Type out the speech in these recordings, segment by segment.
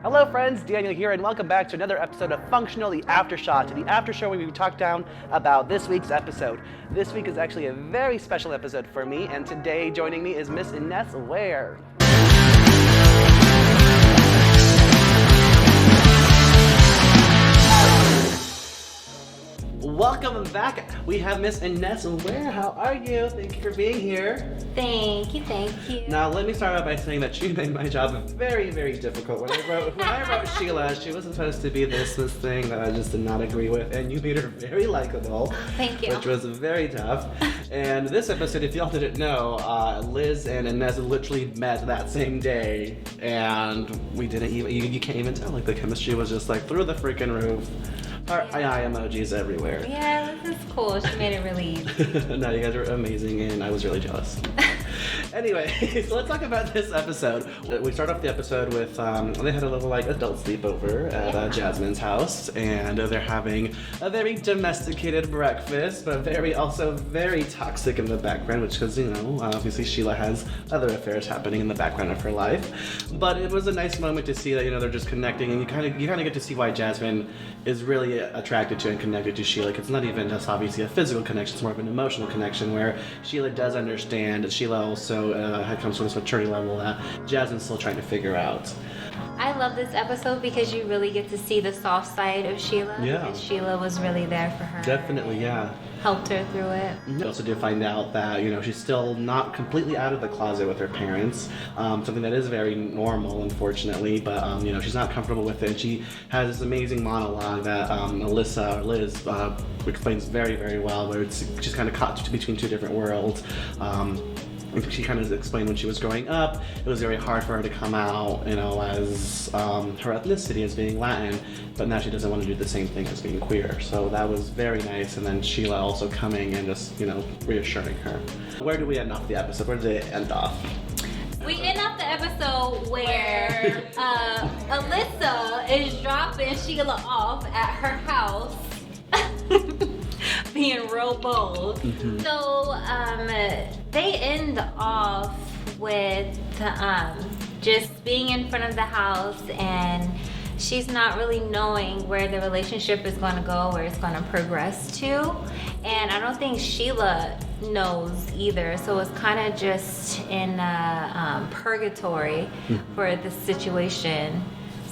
Hello friends, Daniel here, and welcome back to another episode of Functional, the After Shot, the after show where we talk down about this week's episode. This week is actually a very special episode for me, and today joining me is Miss Ines Ware. Welcome back. We have Miss Ines Ware. How are you? Thank you for being here. Thank you. Now, let me start out by saying that you made my job very, very difficult. When I wrote Sheila, she was supposed to be this thing that I just did not agree with, and you made her very likable. Thank you. Which was very tough. And this episode, if y'all didn't know, Liz and Inez literally met that same day, and we didn't even, you can't even tell, like the chemistry was just like through the freaking roof. Heart eye emojis everywhere. Yeah, this is cool. She made it really easy. No, you guys are amazing, and I was really jealous. Anyway, so let's talk about this episode. We start off the episode with, they had a little adult sleepover at Jasmine's house, and they're having a very domesticated breakfast, but also very toxic in the background, which because, obviously Sheila has other affairs happening in the background of her life. But it was a nice moment to see that, they're just connecting, and you kind of get to see why Jasmine is really attracted to and connected to Sheila. It's not even just obviously a physical connection, it's more of an emotional connection where Sheila does understand, and Sheila also comes from this maturity level that Jasmine's still trying to figure out. I love this episode because you really get to see the soft side of Sheila. Yeah. Because Sheila was really there for her. Definitely, yeah. Helped her through it. We also do find out that, she's still not completely out of the closet with her parents. Something that is very normal, unfortunately, but, she's not comfortable with it. She has this amazing monologue that Liz explains very, very well, where she's kind of caught between two different worlds. She kind of explained when she was growing up, it was very hard for her to come out, as her ethnicity as being Latin, but now she doesn't want to do the same thing as being queer. So that was very nice, and then Sheila also coming and just, reassuring her. Where do we end off the episode? Where did it end off? We end up the episode where Alyssa is dropping Sheila off at her house. Being real bold. Mm-hmm. So they end off with just being in front of the house, and she's not really knowing where the relationship is going to go, where it's going to progress to. And I don't think Sheila knows either. So it's kind of just in purgatory for the situation.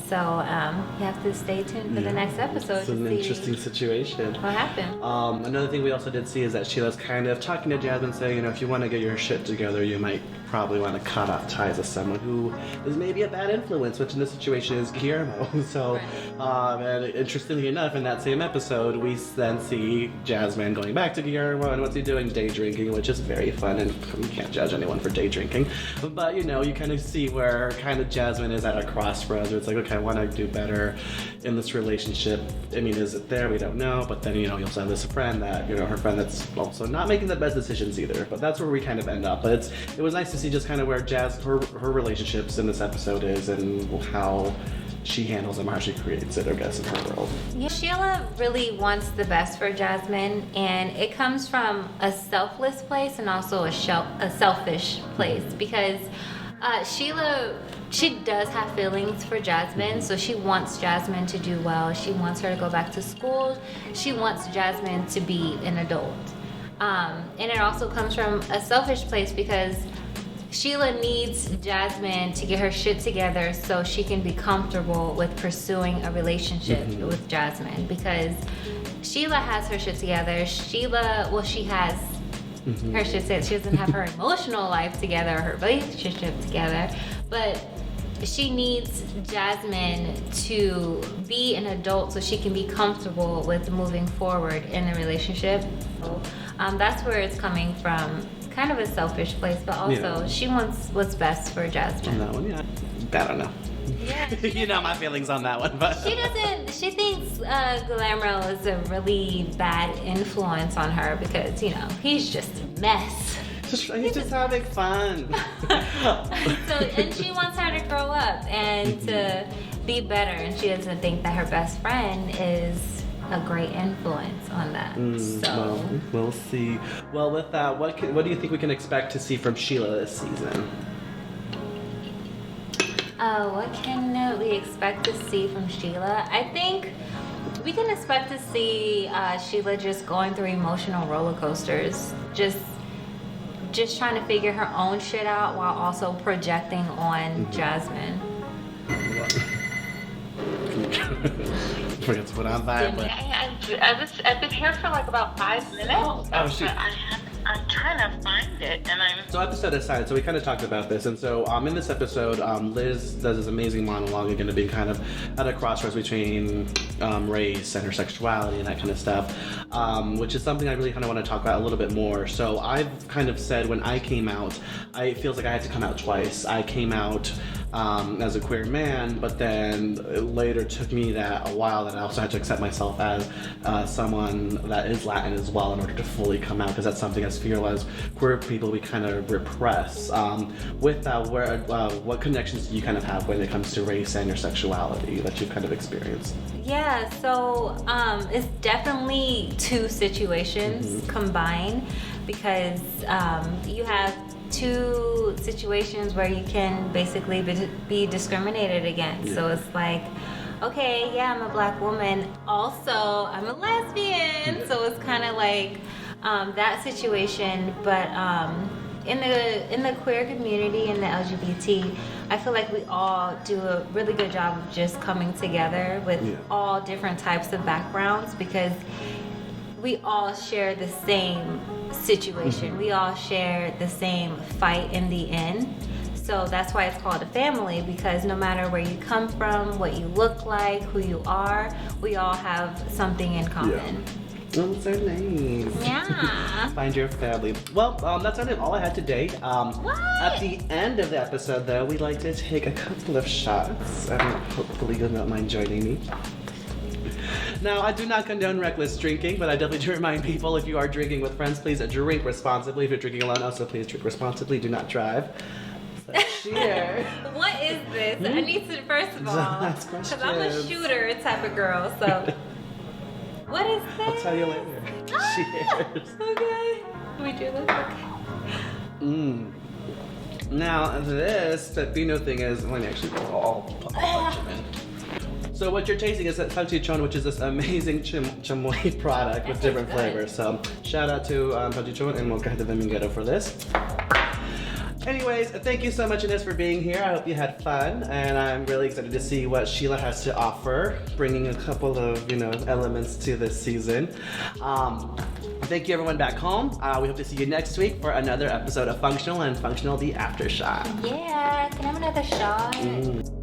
So you have to stay tuned for the next episode. It's an interesting situation. What happened? Another thing we also did see is that Sheila's kind of talking to Jasmine, saying, if you want to get your shit together, you might probably want to cut off ties with someone who is maybe a bad influence, which in this situation is Guillermo. So, and interestingly enough, in that same episode, we then see Jasmine going back to Guillermo, and what's he doing? Day drinking, which is very fun, and you can't judge anyone for day drinking. But, you kind of see where kind of Jasmine is at a crossroads, where it's like, okay, I want to do better in this relationship. I mean, is it there? We don't know. But then, you also have this friend that, her friend that's also not making the best decisions either. But that's where we kind of end up. But it was nice to see just kind of where her relationships in this episode is, and how she handles them, how she creates it, I guess, in her world. Yeah, Sheila really wants the best for Jasmine, and it comes from a selfless place and also a selfish place, because Sheila, she does have feelings for Jasmine, so she wants Jasmine to do well. She wants her to go back to school. She wants Jasmine to be an adult. And it also comes from a selfish place because Sheila needs Jasmine to get her shit together so she can be comfortable with pursuing a relationship with Jasmine, because Sheila has her shit together. She has her shit together. She doesn't have her emotional life together, or her relationship together, but she needs Jasmine to be an adult so she can be comfortable with moving forward in a relationship. So, that's where it's coming from. Kind of a selfish place, but also she wants what's best for Jasmine. On that one, yeah. I don't know. Yeah, You know my feelings on that one, but she thinks Guillermo is a really bad influence on her because, he's just a mess. He's just having fun. And she wants her to grow up and to be better, and she doesn't think that her best friend is a great influence on that. Well, we'll see. Well, with that, what do you think we can expect to see from Sheila this season? What can we expect to see from Sheila? I think we can expect to see Sheila just going through emotional roller coasters, just trying to figure her own shit out while also projecting on Jasmine. Forget to put on vibrate. I've been here for like about 5 minutes. Oh, shoot. I'm trying to find it, and So episode aside, so we kind of talked about this, and so in this episode, Liz does this amazing monologue again, to be kind of at a crossroads between race and her sexuality and that kind of stuff, which is something I really kind of want to talk about a little bit more. So I've kind of said when I came out, it feels like I had to come out twice. I came out as a queer man, but then it later took me that a while that I also had to accept myself as someone that is Latin as well in order to fully come out, because that's something as as queer people we kind of repress. With that, what connections do you kind of have when it comes to race and your sexuality that you've kind of experienced? Yeah, so it's definitely two situations combined, because you have two situations where you can basically be discriminated against. So it's like, okay, yeah, I'm a black woman, also I'm a lesbian. So it's kind of like that situation. But in the queer community, in the LGBT, I feel like we all do a really good job of just coming together with all different types of backgrounds, because we all share the same situation. We all share the same fight in the end. So that's why it's called a family, because no matter where you come from, what you look like, who you are, we all have something in common. Oh, so nice. Yeah. Find your family. Well, that's all I had today. At the end of the episode, though, we like to take a couple of shots, and hopefully you'll not mind joining me. Now, I do not condone reckless drinking, but I definitely do remind people, if you are drinking with friends, please drink responsibly. If you're drinking alone, also please drink responsibly. Do not drive. So, cheers. What is this? I need to, first of all, because I'm a shooter type of girl, so. What is this? I'll tell you later. Cheers. Okay. Can we do this? Okay. Now, this Pepino thing is, let me actually put all a bunch of in. So what you're tasting is salchichon, which is this amazing chamoy product with different flavors. So shout out to salchichon and Mocha de Dominguero for this. Anyways, thank you so much, Ines, for being here. I hope you had fun, and I'm really excited to see what Sheila has to offer, bringing a couple of, elements to this season. Thank you, everyone back home. We hope to see you next week for another episode of Functional and Functional the After Shot. Yeah, can I have another shot?